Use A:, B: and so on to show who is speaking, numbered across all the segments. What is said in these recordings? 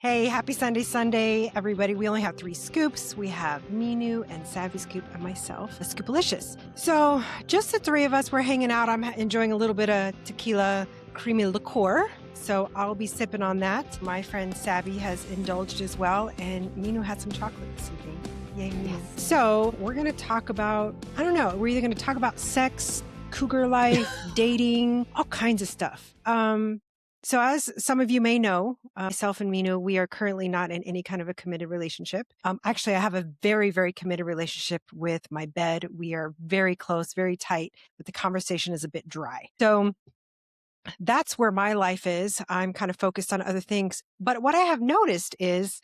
A: Hey, happy Sunday, Sunday, everybody. We only have 3 scoops. We have Minu and Savvy Scoop and myself, a Scoopalicious. So just the 3 of us, we're hanging out. I'm enjoying a little bit of tequila creamy liqueur. So I'll be sipping on that. My friend Savvy has indulged as well. And Minu had some chocolate this evening. Yay, Minu. Yes. So we're going to talk about, I don't know, we're either going to talk about sex, cougar life, dating, all kinds of stuff. So as some of you may know, myself and Minu, we are currently not in any kind of a committed relationship. Actually, I have a very, very committed relationship with my bed. We are very close, very tight, but the conversation is a bit dry. So that's where my life is. I'm kind of focused on other things. But what I have noticed is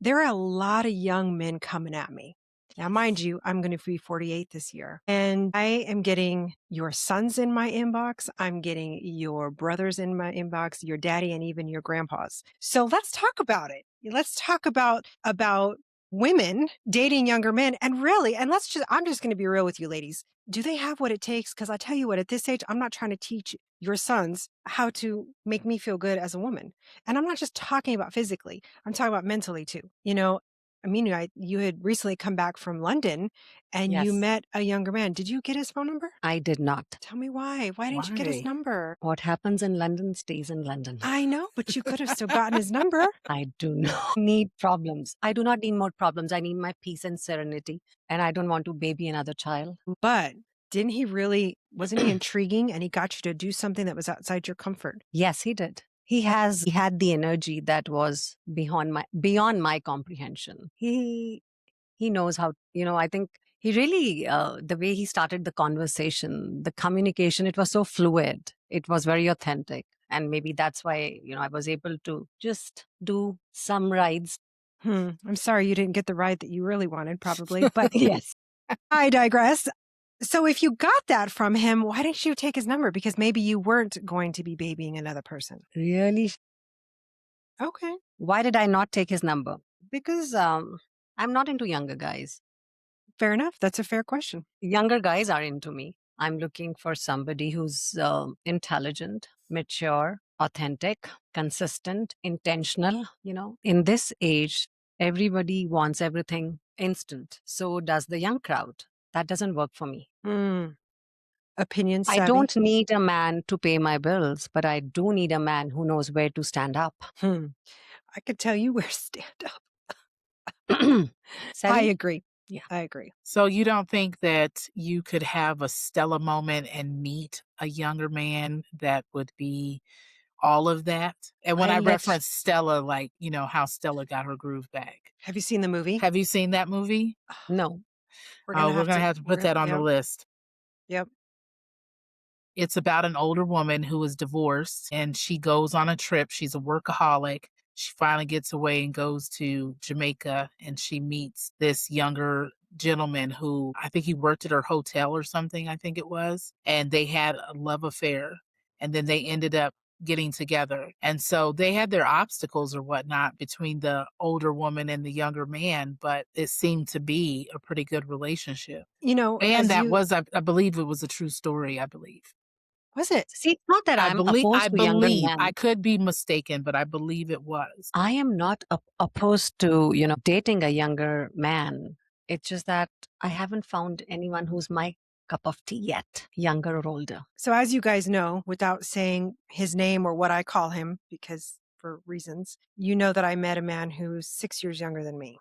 A: there are a lot of young men coming at me. Now, mind you, I'm going to be 48 this year, and I am getting your sons in my inbox. I'm getting your brothers in my inbox, your daddy, and even your grandpas. So let's talk about it. Let's talk about women dating younger men. And really, and I'm just going to be real with you ladies. Do they have what it takes? Because I tell you what, at this age, I'm not trying to teach your sons how to make me feel good as a woman. And I'm not just talking about physically. I'm talking about mentally too. You know, I mean, you had recently come back from London and you
B: Yes.
A: met a younger man. Did you get his phone number?
B: I did not.
A: Tell me why. Why didn't you get his number?
B: What happens in London stays in London.
A: I know, but you could have still gotten his number.
B: I do not need problems. I do not need more problems. I need my peace and serenity. And I don't want to baby another child.
A: But wasn't he intriguing and he got you to do something that was outside your comfort?
B: Yes, he did. He had the energy that was beyond my comprehension. He knows how, I think he really, the way he started the conversation, the communication, it was so fluid. It was very authentic. And maybe that's why, I was able to just do some rides.
A: I'm sorry you didn't get the ride that you really wanted, probably. But
B: yes,
A: I digress. So if you got that from him, why didn't you take his number? Because maybe you weren't going to be babying another person.
B: Really?
A: Okay.
B: Why did I not take his number? Because I'm not into younger guys.
A: Fair enough. That's a fair question.
B: Younger guys are into me. I'm looking for somebody who's intelligent, mature, authentic, consistent, intentional. In this age, everybody wants everything instant. So does the young crowd. That doesn't work for me.
A: Opinion savvy.
B: I don't need a man to pay my bills, but I do need a man who knows where to stand up.
A: I could tell you where to stand
B: up.
A: I agree.
B: Yeah,
A: I agree.
C: So you don't think that you could have a Stella moment and meet a younger man that would be all of that? And when I reference Stella, like, how Stella got her groove back.
A: Have you seen the movie?
C: Have you seen that movie?
B: No.
C: We're going to have to put that on the list.
A: Yep.
C: It's about an older woman who is divorced and she goes on a trip. She's a workaholic. She finally gets away and goes to Jamaica and she meets this younger gentleman who I think he worked at her hotel or something, I think it was. And they had a love affair and then they ended up getting together. And so they had their obstacles or whatnot between the older woman and the younger man, but it seemed to be a pretty good relationship. And that was, I believe it was a true story, I believe.
A: Was it?
B: See, it's not that I'm opposed to younger men.
C: I could be mistaken, but I believe it was.
B: I am not opposed to, dating a younger man. It's just that I haven't found anyone who's my cup of tea yet, younger or older.
A: So as you guys know, without saying his name or what I call him, because for reasons, you know that I met a man who's 6 years younger than me.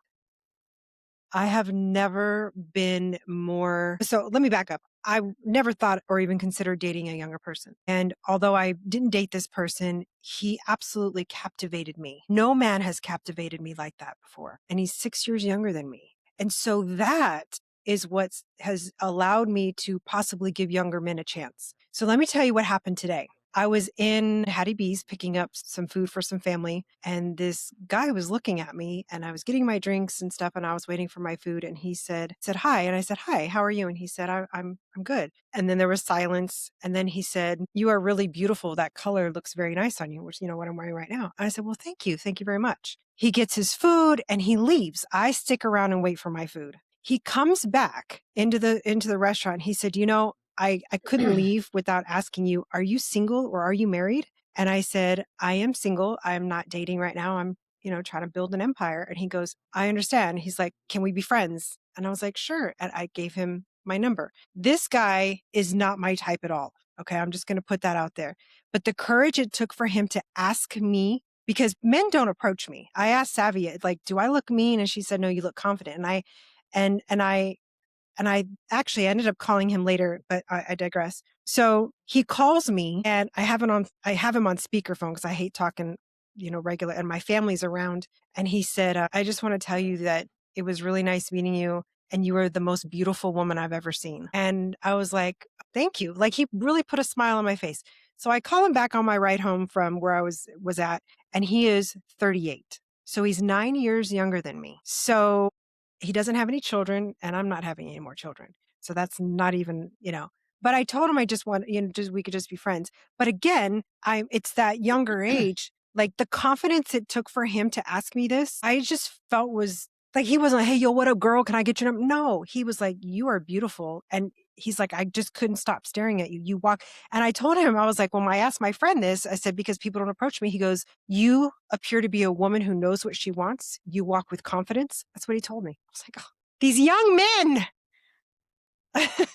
A: I have never been more. So let me back up. I never thought or even considered dating a younger person. And although I didn't date this person, he absolutely captivated me. No man has captivated me like that before. And he's 6 years younger than me. And so that is what has allowed me to possibly give younger men a chance. So let me tell you what happened today. I was in Hattie B's picking up some food for some family, and this guy was looking at me, and I was getting my drinks and stuff, and I was waiting for my food, and he said hi, and I said, hi, how are you? And he said, I'm good. And then there was silence, and then he said, you are really beautiful. That color looks very nice on you, which, what I'm wearing right now. And I said, well, thank you very much. He gets his food, and he leaves. I stick around and wait for my food. He comes back into the restaurant. He said, I couldn't leave without asking you, are you single or are you married? And I said, I am single. I'm not dating right now. I'm trying to build an empire. And he goes, I understand. He's like, can we be friends? And I was like, sure. And I gave him my number. This guy is not my type at all. Okay. I'm just going to put that out there. But the courage it took for him to ask me, because men don't approach me. I asked Savvy, like, do I look mean? And she said, no, you look confident. And I actually ended up calling him later, but I digress. So he calls me and I have him on speakerphone because I hate talking, regular, and my family's around. And he said, I just want to tell you that it was really nice meeting you. And you are the most beautiful woman I've ever seen. And I was like, thank you. Like, he really put a smile on my face. So I call him back on my ride home from where I was at, and he is 38. So he's 9 years younger than me. So he doesn't have any children, and I'm not having any more children. So that's not even, but I told him I just want, we could just be friends. But again, it's that younger age, like the confidence it took for him to ask me this, I just felt was like, he wasn't like, hey, yo, what up, girl? Can I get your number? No, he was like, you are beautiful. And he's like, I just couldn't stop staring at you. You walk. And I told him, I was like, when I asked my friend this, I said, because people don't approach me. He goes, you appear to be a woman who knows what she wants. You walk with confidence. That's what he told me. I was like, oh, these young men.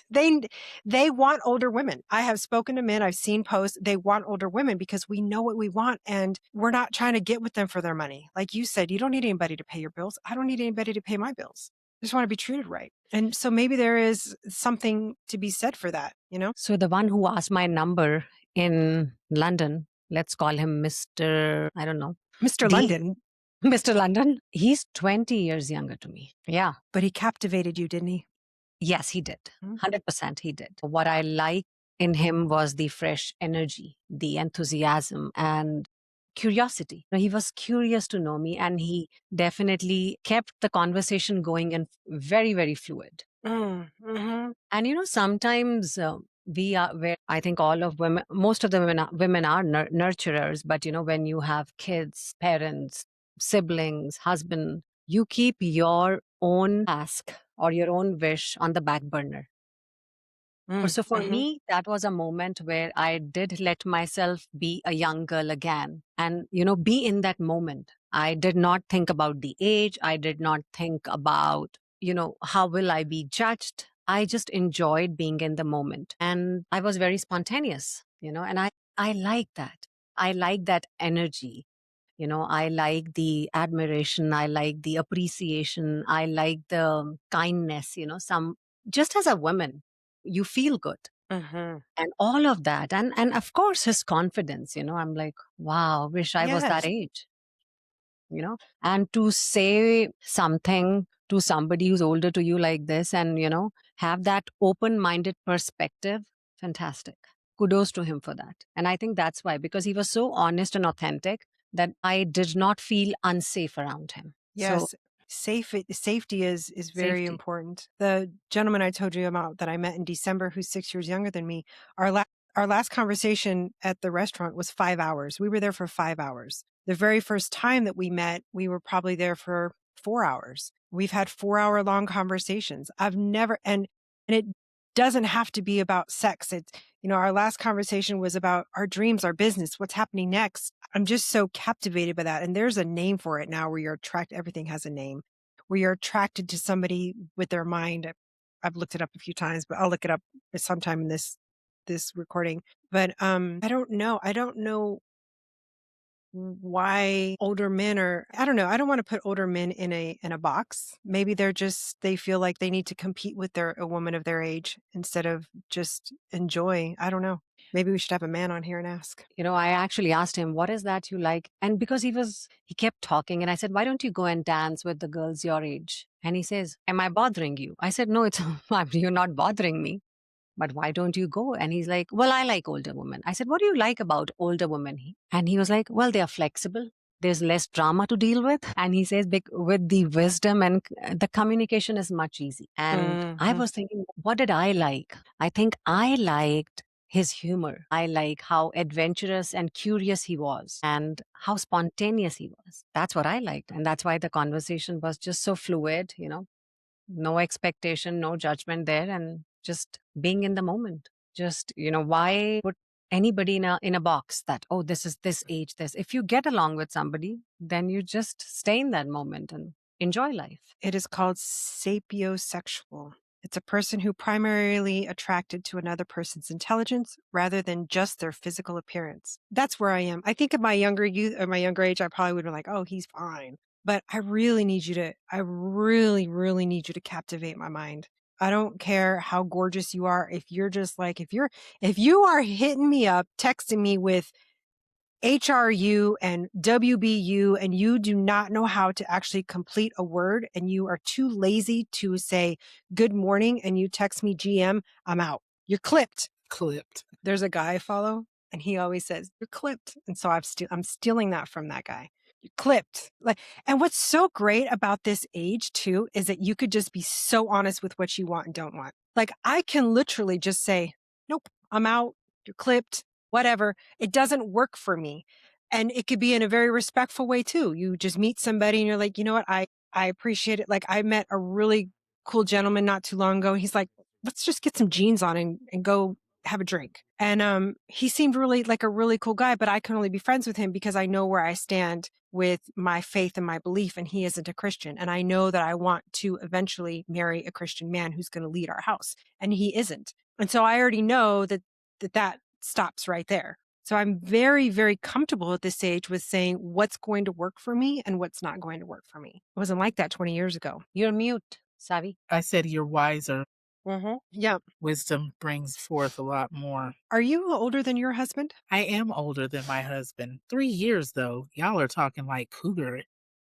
A: they want older women. I have spoken to men. I've seen posts. They want older women because we know what we want, and we're not trying to get with them for their money. Like you said, you don't need anybody to pay your bills. I don't need anybody to pay my bills. I just want to be treated right. And so maybe there is something to be said for that,
B: So the one who asked my number in London, let's call him Mr. I don't know.
A: Mr. London.
B: Mr. London, he's 20 years younger to me. Yeah.
A: But he captivated you, didn't he?
B: Yes, he did. 100% he did. What I liked in him was the fresh energy, the enthusiasm, and curiosity. He was curious to know me, and he definitely kept the conversation going and very, very fluid.
A: Mm-hmm.
B: And sometimes we are where I think all of women, most of the women are nurturers, but when you have kids, parents, siblings, husband, you keep your own ask or your own wish on the back burner. So for me, that was a moment where I did let myself be a young girl again and, be in that moment. I did not think about the age. I did not think about, how will I be judged? I just enjoyed being in the moment. And I was very spontaneous, and I like that. I like that energy. I like the admiration. I like the appreciation. I like the kindness, just as a woman, you feel good. And all of that. And of course, his confidence, I'm like, wow, wish I was that age, and to say something to somebody who's older to you like this and, have that open-minded perspective, fantastic. Kudos to him for that. And I think that's why, because he was so honest and authentic that I did not feel unsafe around him.
A: Yes.
B: So,
A: safety is very
B: Safety.
A: important. The gentleman I told you about that I met in December, who's 6 years younger than me, our last conversation at the restaurant was 5 hours. We were there for 5 hours. The very first time that we met, we were probably there for 4 hours. We've had 4-hour long conversations. I've never, and it doesn't have to be about sex. It's, our last conversation was about our dreams, our business, what's happening next. I'm just so captivated by that. And there's a name for it now where you're attracted, everything has a name, where you're attracted to somebody with their mind. I've looked it up a few times, but I'll look it up sometime in this recording. But I don't know. I don't know why older men are, I don't know. I don't want to put older men in a box. Maybe they feel like they need to compete with a woman of their age instead of just enjoy. I don't know. Maybe we should have a man on here and ask.
B: I actually asked him, what is that you like? And because he kept talking, and I said, why don't you go and dance with the girls your age? And he says, am I bothering you? I said, no, you're not bothering me. But why don't you go? And he's like, well, I like older women. I said, what do you like about older women? And he was like, well, they are flexible. There's less drama to deal with. And he says, with the wisdom and the communication is much easy. And I was thinking, what did I like? I think I liked his humor. I like how adventurous and curious he was and how spontaneous he was. That's what I liked. And that's why the conversation was just so fluid, no expectation, no judgment there, and just being in the moment. Just, why put anybody in a box that, oh, this is this age, this. If you get along with somebody, then you just stay in that moment and enjoy life.
A: It is called sapiosexual. It's a person who primarily attracted to another person's intelligence rather than just their physical appearance. That's where I am. I think at my younger youth or my younger age, I probably would have been like, oh, he's fine. But I really need you to, I really, really need you to captivate my mind. I don't care how gorgeous you are. If you're just like, if you are hitting me up, texting me with HRU and WBU, and you do not know how to actually complete a word, and you are too lazy to say good morning, and you text me GM, I'm out. You're clipped.
C: Clipped.
A: There's a guy I follow, and he always says, you're clipped. And so I'm stealing that from that guy. You're clipped. And what's so great about this age too, is that you could just be so honest with what you want and don't want. Like I can literally just say, nope, I'm out. You're clipped, whatever. It doesn't work for me. And it could be in a very respectful way too. You just meet somebody and you're like, you know what? I appreciate it. Like I met a really cool gentleman not too long ago. He's like, let's just get some jeans on and go have a drink. And he seemed really like a really cool guy, but I can only be friends with him because I know where I stand with my faith and my belief, and he isn't a Christian. And I know that I want to eventually marry a Christian man who's going to lead our house, and he isn't. And so I already know that stops right there. So I'm very, very comfortable at this age with saying what's going to work for me and what's not going to work for me. It wasn't like that 20 years ago.
B: You're mute, Savvy.
C: I said you're wiser.
A: Yeah.
C: Wisdom brings forth a lot more.
A: Are you older than your husband?
C: I am older than my husband. 3 years, though. Y'all are talking like Cougar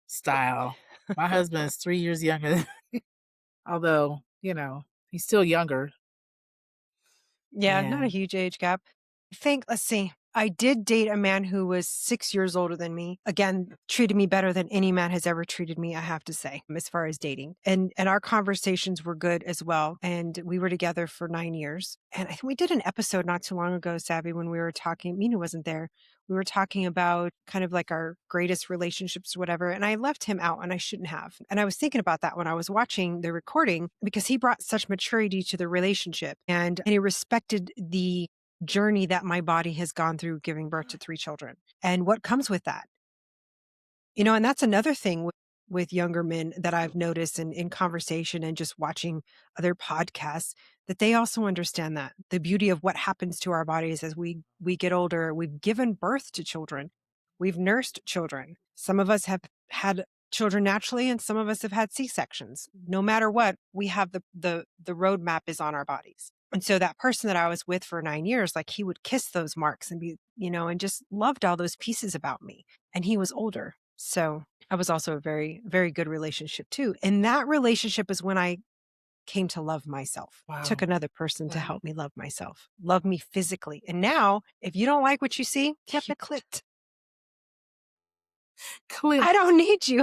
C: style. My husband is 3 years younger. Although, he's still younger.
A: Yeah, not a
C: And
A: huge age gap. Let's see. I did date a man who was 6 years older than me. Again, treated me better than any man has ever treated me, I have to say, as far as dating. And our conversations were good as well. And we were together for 9 years. And I think we did an episode not too long ago, Savvy, when we were talking, Mina wasn't there. We were talking about kind of like our greatest relationships or whatever. And I left him out and I shouldn't have. And I was thinking about that when I was watching the recording because he brought such maturity to the relationship and he respected the journey that my body has gone through giving birth to 3 children and what comes with that. And that's another thing with younger men that I've noticed in conversation and just watching other podcasts, that they also understand that the beauty of what happens to our bodies as we get older. We've given birth to children. We've nursed children. Some of us have had children naturally and some of us have had C-sections. No matter what, we have the roadmap is on our bodies. And so that person that I was with for 9 years, like he would kiss those marks and be, and just loved all those pieces about me. And he was older. So I was also a very, very good relationship too. And that relationship is when I came to love myself.
C: Wow.
A: Took another person to help me love myself, love me physically. And now if you don't like what you see, keep it clipped. I don't need you.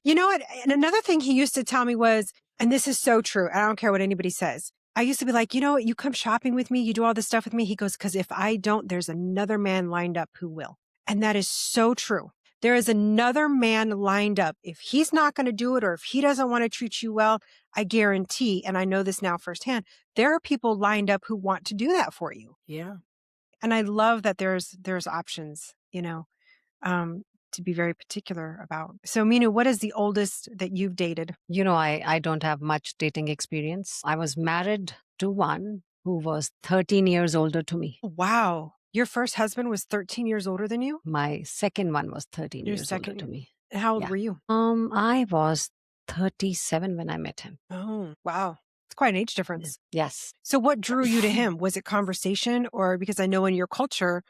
A: You know what? And another thing he used to tell me was, and this is so true. I don't care what anybody says. I used to be like, you know what? You come shopping with me. You do all this stuff with me. He goes, because if I don't, there's another man lined up who will. And that is so true. There is another man lined up. If he's not going to do it or if he doesn't want to treat you well, I guarantee, and I know this now firsthand, there are people lined up who want to do that for you.
C: Yeah.
A: And I love that there's options, to be very particular about. So, Minu, what is the oldest that you've dated?
B: I don't have much dating experience. I was married to one who was 13 years older to me.
A: Wow. Your first husband was 13 years older than you?
B: My second one was 13
A: Your
B: years
A: second-
B: older to me.
A: How old
B: Yeah.
A: were you?
B: I was 37 when I met him.
A: Oh, wow. It's quite an age difference.
B: Yes.
A: So what drew you to him? Was it conversation or because I know in your culture,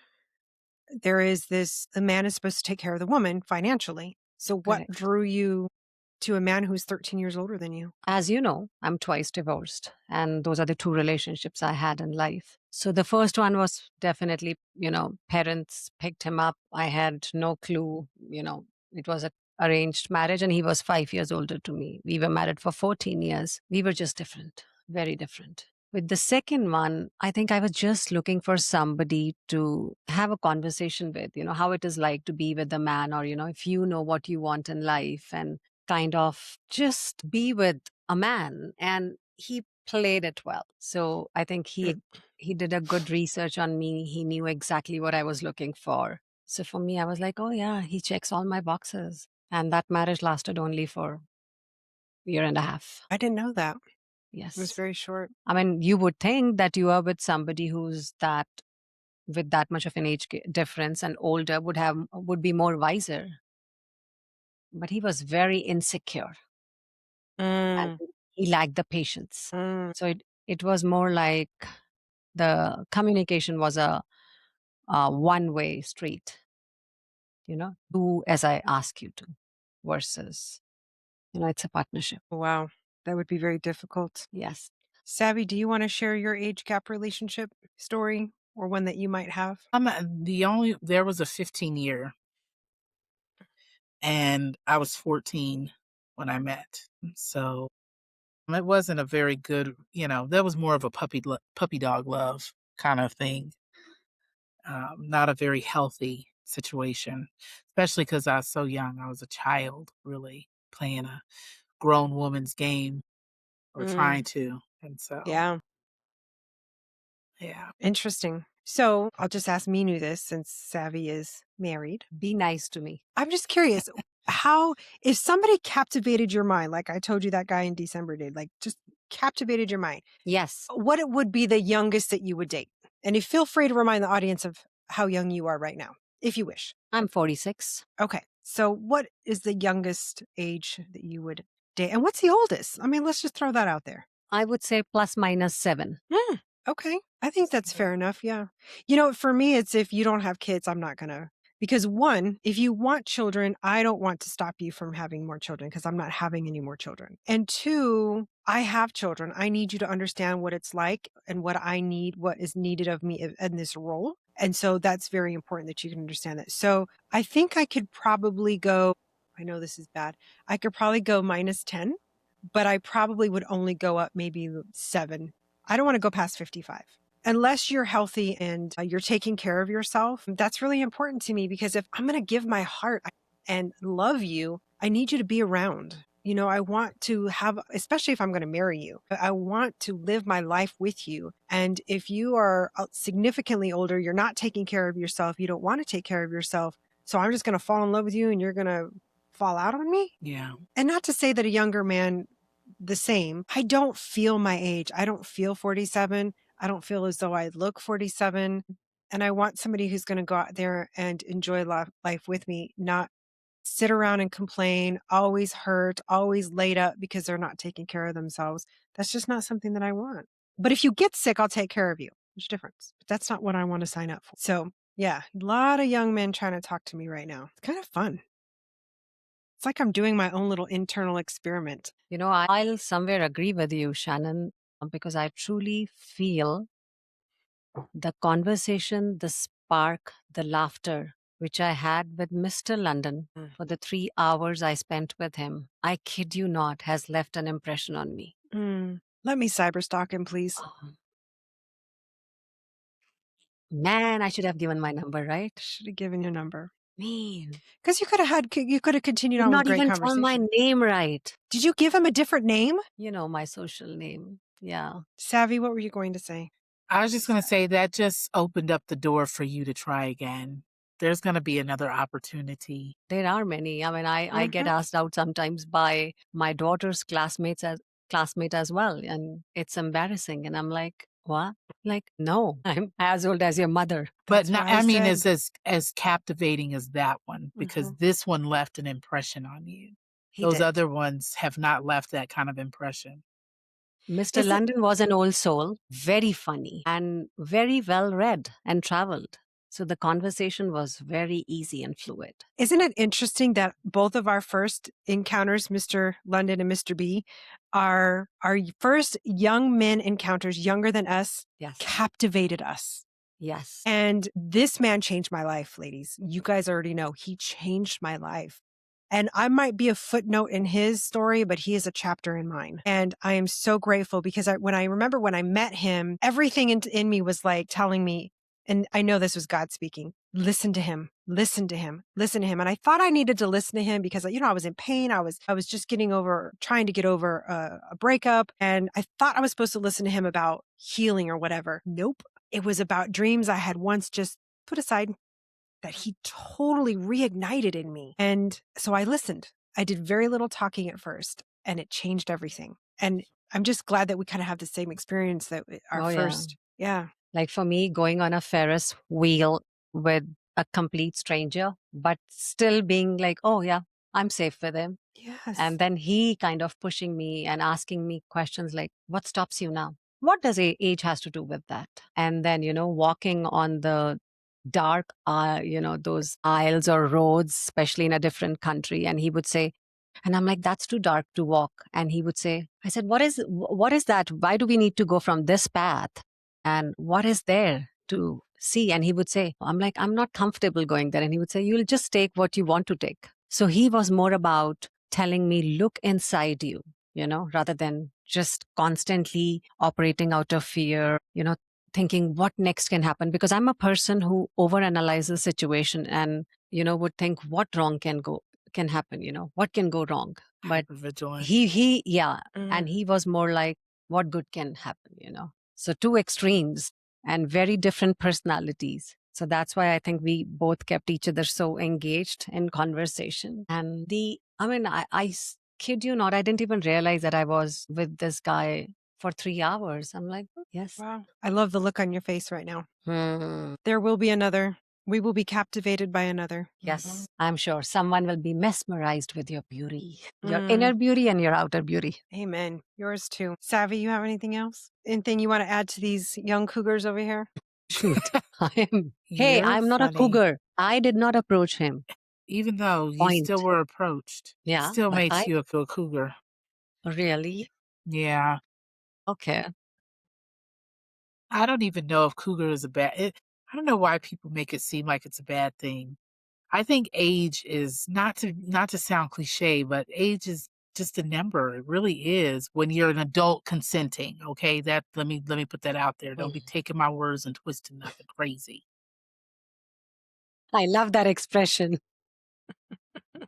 A: there is the man is supposed to take care of the woman financially. So what
B: Correct.
A: drew you to a man who's 13 years older than you?
B: As you know, I'm twice divorced, and those are the 2 relationships I had in life. So the first one was definitely, parents picked him up. I had no clue, it was an arranged marriage, and he was 5 years older to me. We were married for 14 years. We were just different, very different. With the second one, I think I was just looking for somebody to have a conversation with, how it is like to be with a man, or, if you know what you want in life, and kind of just be with a man. And he played it well. So I think he he did a good research on me. He knew exactly what I was looking for. So for me, I was like, oh yeah, he checks all my boxes. And that marriage lasted only for a year and a half.
A: I didn't know that. It was
B: Yes.
A: very short.
B: I mean, you would think that you are with somebody who's that with that much of an age difference and older would be more wiser. But he was very insecure and
A: Mm,
B: he lacked the patience.
A: mm.
B: So it was more like the communication was a one-way street, do as I ask you to versus, it's a partnership.
A: Wow. That would be very difficult.
B: Yes.
A: Savvy, do you want to share your age gap relationship story or one that you might have?
C: There was a 15-year, and I was 14 when I met. So it wasn't a very good, that was more of a puppy dog love kind of thing. Not a very healthy situation, especially because I was so young. I was a child, really playing a grown woman's game or
A: Mm,
C: trying to. And so,
A: yeah.
C: yeah.
A: Interesting. So I'll just ask Minu this since Savvy is married.
B: Be nice to me.
A: I'm just curious, if somebody captivated your mind, like I told you that guy in December did, like just captivated your mind,
B: Yes.
A: what it would be the youngest that you would date? And you feel free to remind the audience of how young you are right now, if you wish.
B: I'm 46.
A: Okay. So what is the youngest age that you would date? And what's the oldest? I mean, let's just throw that out there.
B: I would say plus minus 7.
A: Okay. I think that's fair enough. Yeah. For me, it's if you don't have kids, I'm not going to. Because one, if you want children, I don't want to stop you from having more children because I'm not having any more children. And two, I have children. I need you to understand what it's like and what I need, what is needed of me in this role. And so that's very important that you can understand that. So I think I could probably go, I know this is bad. I could probably go minus 10, but I probably would only go up maybe 7. I don't want to go past 55. Unless you're healthy and you're taking care of yourself, that's really important to me because if I'm going to give my heart and love you, I need you to be around. I want to have, especially if I'm going to marry you, I want to live my life with you. And if you are significantly older, you're not taking care of yourself, you don't want to take care of yourself. So I'm just going to fall in love with you and you're going to fall out on me.
C: Yeah.
A: And not to say that a younger man, the same. I don't feel my age. I don't feel 47. I don't feel as though I look 47. And I want somebody who's going to go out there and enjoy life with me, not sit around and complain, always hurt, always laid up because they're not taking care of themselves. That's just not something that I want. But if you get sick, I'll take care of you. There's a difference. But that's not what I want to sign up for. So yeah, a lot of young men trying to talk to me right now. It's kind of fun. It's like I'm doing my own little internal experiment.
B: I'll somewhere agree with you, Shannon, because I truly feel the conversation, the spark, the laughter, which I had with Mr. London for the 3 hours I spent with him, I kid you not, has left an impression on me.
A: Let me cyberstalk him, please.
B: Man, I should have given my number, right?
A: Should have given your number.
B: Man.
A: Because you could have continued
B: Did
A: on with
B: not
A: great
B: even tell
A: conversation.
B: my name right.
A: Did you give him a different name?
B: My social name. Yeah.
A: Savvy, what were you going to say?
C: I was just going to say that just opened up the door for you to try again. There's going to be another opportunity.
B: There are many. I mean, I get asked out sometimes by my daughter's classmate as well. And it's embarrassing. And I'm like, what? Like, no, I'm as old as your mother.
C: But
A: That's
C: not,
A: why I
C: I mean,
A: said-
C: as captivating as that one, because this one left an impression on you.
A: He
C: Those
A: did.
C: other ones have not left that kind of impression.
B: Mr. London was an old soul, very funny and very well read and traveled. So the conversation was very easy and fluid.
A: Isn't it interesting that both of our first encounters, Mr. London and Mr. B, are our first young men encounters, younger than us,
B: Yes.
A: captivated us.
B: Yes.
A: And this man changed my life, ladies. You guys already know he changed my life. And I might be a footnote in his story, but he is a chapter in mine. And I am so grateful because when I met him, everything in me was like telling me, and I know this was God speaking, listen to him, listen to him, listen to him. And I thought I needed to listen to him because, I was in pain. I was just trying to get over a breakup. And I thought I was supposed to listen to him about healing or whatever. Nope. it was about dreams I had once just put aside that he totally reignited in me. And so I listened. I did very little talking at first, and it changed everything. And I'm just glad that we kind of have the same experience that our
B: Oh, yeah.
A: first. Yeah.
B: Like for me, going on a Ferris wheel with a complete stranger, but still being like, oh, yeah, I'm safe with him.
A: Yes.
B: And then he kind of pushing me and asking me questions like, what stops you now? What does age has to do with that? And then, walking on the dark, those aisles or roads, especially in a different country. And he would say, and I'm like, that's too dark to walk. And he would say, I said, what is that? Why do we need to go from this path? And what is there to see? And he would say, I'm like, I'm not comfortable going there. And he would say, you'll just take what you want to take. So he was more about telling me, look inside you, rather than just constantly operating out of fear, thinking what next can happen. Because I'm a person who overanalyzes the situation and, would think what wrong can happen, what can go wrong. But
C: Hypervigilant.
B: and he was more like, what good can happen, So two extremes and very different personalities. So that's why I think we both kept each other so engaged in conversation. And I kid you not, I didn't even realize that I was with this guy for 3 hours. I'm like, yes.
A: Wow. I love the look on your face right now.
B: Hmm.
A: There will be another. We will be captivated by another.
B: Yes, I'm sure someone will be mesmerized with your beauty, your inner beauty and your outer beauty.
A: Amen. Yours too. Savvy, you have anything else? Anything you want to add to these young cougars over here?
B: Shoot. I'm
C: You're
B: not a
C: funny.
B: cougar. I did not approach him.
C: Even though you
B: Point.
C: still were approached,
B: Yeah,
C: still
B: but
C: makes you a cougar.
B: Really?
C: Yeah.
B: Okay.
C: I don't even know if cougar is I don't know why people make it seem like it's a bad thing. I think age is not to sound cliche, but age is just a number. It really is when you're an adult consenting. Okay, that let me put that out there. Don't be taking my words and twisting nothing crazy.
B: I love that expression.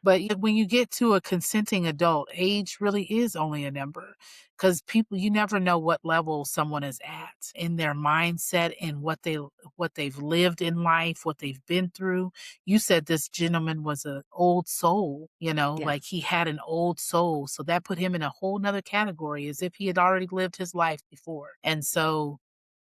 C: But when you get to a consenting adult, age really is only a number because you never know what level someone is at in their mindset and what they've lived in life, what they've been through. You said this gentleman was an old soul,
B: Yeah.
C: like he had an old soul. So that put him in a whole nother category as if he had already lived his life before. And so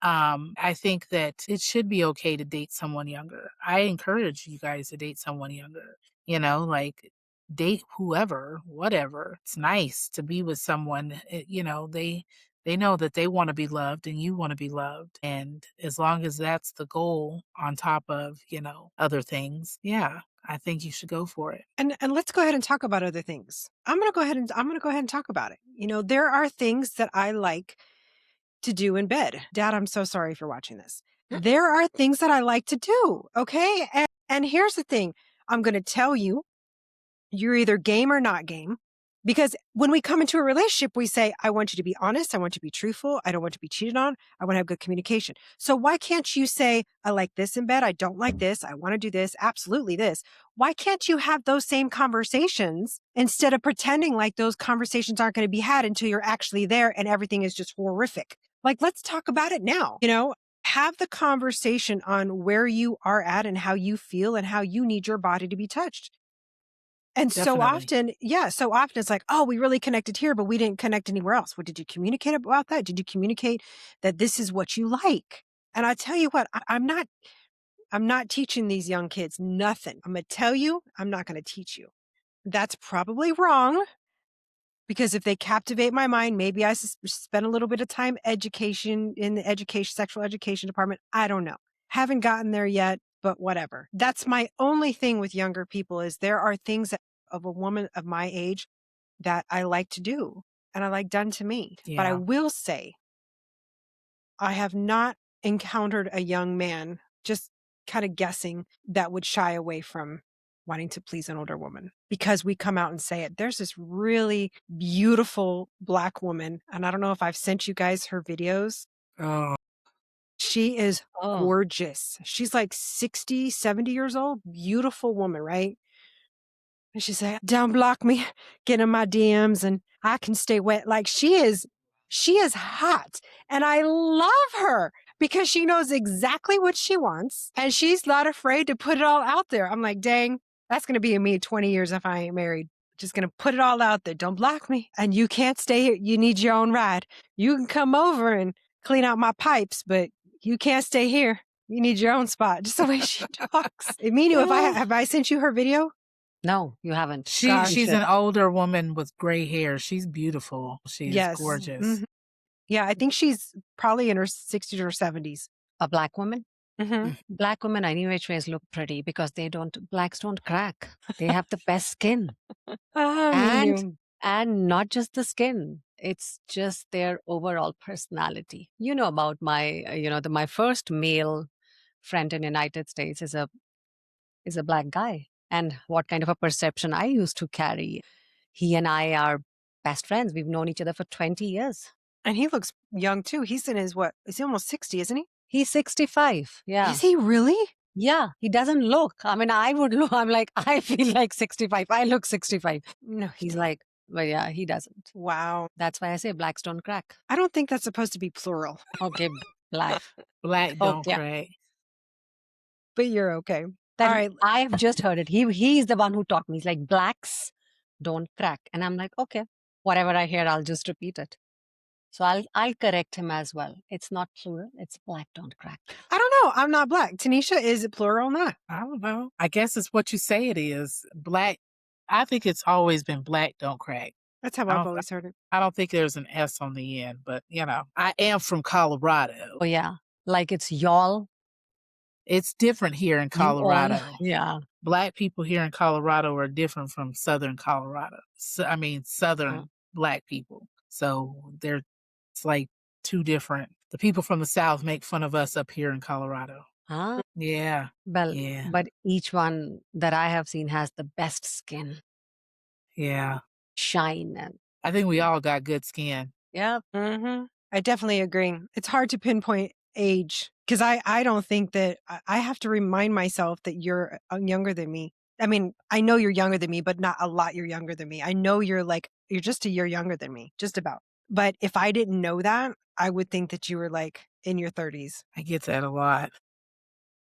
C: I think that it should be okay to date someone younger. I encourage you guys to date someone younger, like date whoever, whatever. It's nice to be with someone, they know that they want to be loved and you want to be loved. And as long as that's the goal on top of, other things, yeah, I think you should go for it.
A: And let's go ahead and talk about other things. I'm going to go ahead and talk about it. There are things that I like to do in bed. Dad, I'm so sorry if you're watching this. There are things that I like to do. Okay. And here's the thing. I'm going to tell you, you're either game or not game. Because when we come into a relationship, we say, I want you to be honest. I want you to be truthful. I don't want to be cheated on. I want to have good communication. So why can't you say, I like this in bed. I don't like this. I want to do this. Absolutely this. Why can't you have those same conversations instead of pretending like those conversations aren't going to be had until you're actually there and everything is just horrific? Like, let's talk about it now. Have the conversation on where you are at and how you feel and how you need your body to be touched. And
C: Definitely.
A: so often it's like, oh, we really connected here, but we didn't connect anywhere else. Well, did you communicate about that? Did you communicate that this is what you like? And I tell you what, I'm not teaching these young kids nothing. I'm going to tell you, I'm not going to teach you. That's probably wrong. Because if they captivate my mind, maybe I spend a little bit of time in the sexual education department. I don't know. Haven't gotten there yet, but whatever. That's my only thing with younger people is there are things of a woman of my age that I like to do and I like done to me. But I
C: Yeah.
A: will say, I have not encountered a young man, just kind of guessing, that would shy away from wanting to please an older woman because we come out and say it. There's this really beautiful Black woman, and I don't know if I've sent you guys her videos.
C: Oh,
A: She is
B: Oh,
A: gorgeous. She's like 60, 70 years old. Beautiful woman, right? And she said, don't block me, get in my DMs and I can stay wet. Like she is hot and I love her. because she knows exactly what she wants and she's not afraid to put it all out there. I'm like, dang, that's going to be me 20 years if I ain't married. Just going to put it all out there. Don't block me. And you can't stay here. You need your own ride. You can come over and clean out my pipes, but you can't stay here. You need your own spot. Just the way she talks. Minu, have I sent you her video?
B: No, you haven't.
C: She's an older woman with gray hair. She's beautiful. She's gorgeous.
A: Mm-hmm. Yeah, I think she's probably in her 60s or 70s.
B: A black woman?
A: Mm-hmm.
B: Black women any which ways look pretty because blacks don't crack. They have the best skin. And not just the skin. It's just their overall personality. You know about my first male friend in the United States is a black guy. And what kind of a perception I used to carry. He and I are best friends. We've known each other for 20 years.
A: And he looks young too. He's in his is he almost 60, isn't he?
B: He's 65. Yeah.
A: Is he really?
B: Yeah. He doesn't look. I mean, I would look. I'm like, I feel like 65. I look 65.
A: No.
B: He's like, well, yeah, he doesn't.
A: Wow.
B: That's why I say blacks don't crack.
A: I don't think that's supposed to be plural.
B: Okay, black.
C: Black don't crack.
A: But you're okay.
B: All right. I've just heard it. He's the one who taught me. He's like, blacks don't crack. And I'm like, okay, whatever I hear, I'll just repeat it. So I'll correct him as well. It's not plural. It's black don't crack.
A: I don't know. I'm not black. Tanisha, is it plural or not?
C: I don't know. I guess it's what you say it is. Black. I think it's always been black don't crack.
A: That's how I've always heard it.
C: I don't think there's an S on the end, but I am from Colorado.
B: Oh yeah. Like it's y'all.
C: It's different here in Colorado.
B: Yeah.
C: Black people here in Colorado are different from Southern Colorado. Southern Black people. So it's like two different. The people from the South make fun of us up here in Colorado.
B: Huh?
C: Yeah.
B: Well, yeah. But each one that I have seen has the best skin.
C: Yeah.
B: Shine. And
C: I think we all got good skin.
B: Yeah.
A: Mm-hmm. I definitely agree. It's hard to pinpoint age because I don't think that I have to remind myself that you're younger than me. I mean, I know you're younger than me, but not a lot you're younger than me. I know you're just a year younger than me, just about. But if I didn't know that, I would think that you were like in your 30s.
C: I get that a lot.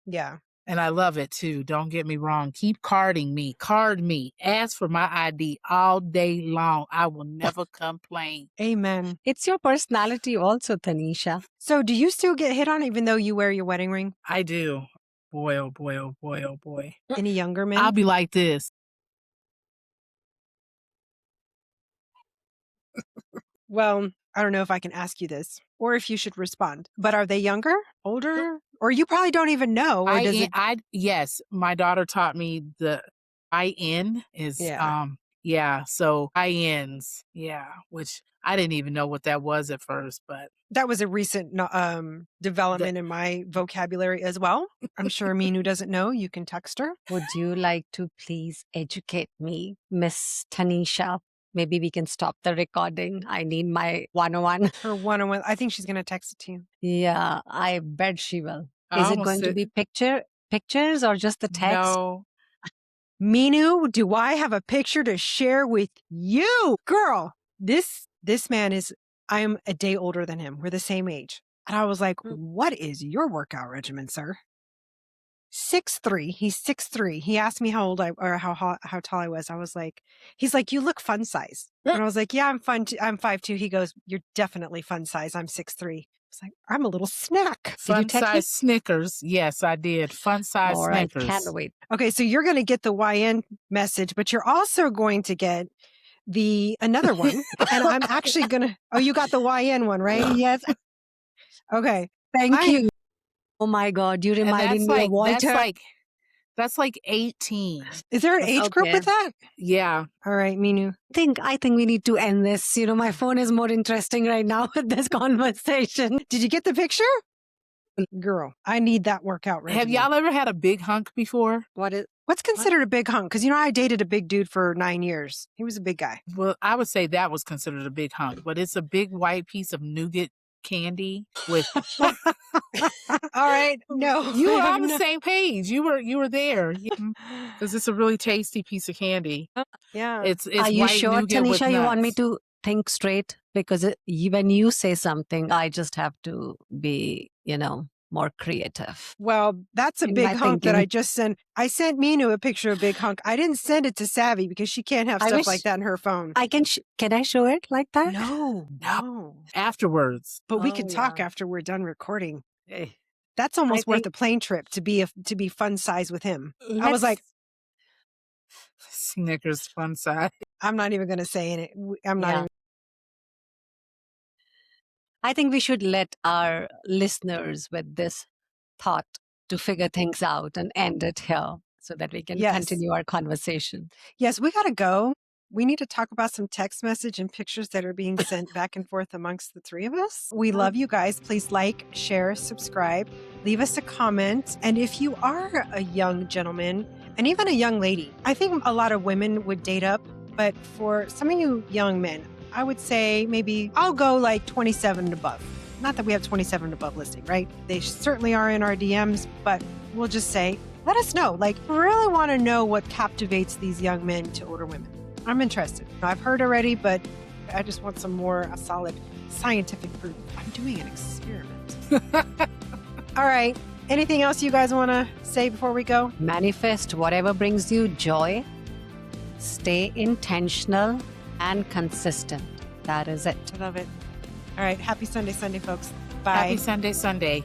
A: Yeah.
C: And I love it too. Don't get me wrong. Keep carding me. Card me. Ask for my ID all day long. I will never complain.
A: Amen.
B: It's your personality also, Tanisha.
A: So do you still get hit on even though you wear your wedding ring?
C: I do. Boy, oh boy, oh boy, oh boy.
A: Any younger men?
C: I'll be like this.
A: Well, I don't know if I can ask you this or if you should respond, but are they younger, older, or you probably don't even know? Or
C: yes, my daughter taught me the IN is, so INs, which I didn't even know what that was at first, but.
A: That was a recent development in my vocabulary as well. I'm sure Minu doesn't know. You can text her.
B: Would you like to please educate me, Miss Tanisha? Maybe we can stop the recording. I need my 101.
A: Her 101. I think she's going to text it to you.
B: Yeah, I bet she will. Is it going to be pictures or just the text?
C: No.
A: Minu, do I have a picture to share with you? Girl, this man I am a day older than him. We're the same age. And I was like, what is your workout regimen, sir? 6'3". He's 6'3". He asked me how tall I was. I was like, he's like, you look fun size. And I was like, yeah, I'm fun. I'm 5'2". He goes, you're definitely fun size. I'm 6'3". It's like, I'm a little snack.
C: Fun size Snickers. Yes, I did. Fun size Snickers.
B: I can't wait.
A: Okay, so you're going to get the YN message, but you're also going to get another one. And I'm actually going to, you got the YN one, right?
B: Yes.
A: Okay.
B: Thank you. Oh my God, you reminded me of Walter.
C: That's like 18.
A: Is there an age group with that?
C: Yeah.
A: All right, Minu.
B: I think we need to end this. My phone is more interesting right now with this conversation.
A: Did you get the picture? Girl, I need that workout regimen.
C: Have y'all ever had a big hunk before?
A: What's considered a big hunk? Because, I dated a big dude for 9 years. He was a big guy.
C: Well, I would say that was considered a big hunk, but it's a big white piece of nougat candy with.
A: All right. No.
C: You were on the same page. You were there. Because it's a really tasty piece of candy.
A: Yeah.
C: It's
B: Are you
C: white
B: sure,
C: nougat with
B: Tanisha, you want me
C: nuts.
B: to think straight? because when you say something, I just have to be, more creative
A: Well, that's a
B: in
A: big
B: my
A: hunk that I
B: thinking.
A: just sent. I sent Minu a picture of big hunk. I didn't send it to Savvy because she can't have
B: I
A: stuff
B: wish
A: like that in her phone.
B: can I show it like that?
A: No.
C: Afterwards.
A: But we
B: Oh,
A: can talk
B: yeah.
A: after we're done recording.
C: Eh,
A: That's
B: I
A: almost worth
B: think
A: a plane trip to be fun size with him. I was like,
C: Snickers fun side.
A: I'm not even going to say it. I'm not
B: yeah.
A: even.
B: I think we should let our listeners with this thought to figure things out and end it here so that we can
A: Yes.
B: continue our conversation.
A: Yes, we got to go. We need to talk about some text message and pictures that are being sent back and forth amongst the three of us. We love you guys. Please like, share, subscribe, leave us a comment. And if you are a young gentleman and even a young lady, I think a lot of women would date up. But for some of you young men, I would say maybe I'll go like 27 and above. Not that we have 27 and above listing, right? They certainly are in our DMs, but we'll just say, let us know. Like, I really want to know what captivates these young men to older women. I'm interested. I've heard already, but I just want some more solid scientific proof. I'm doing an experiment. All right. Anything else you guys want to say before we go?
B: Manifest whatever brings you joy. Stay intentional and consistent. That is it.
A: I love it. All right. Happy Sunday, Sunday, folks. Bye.
C: Happy Sunday, Sunday.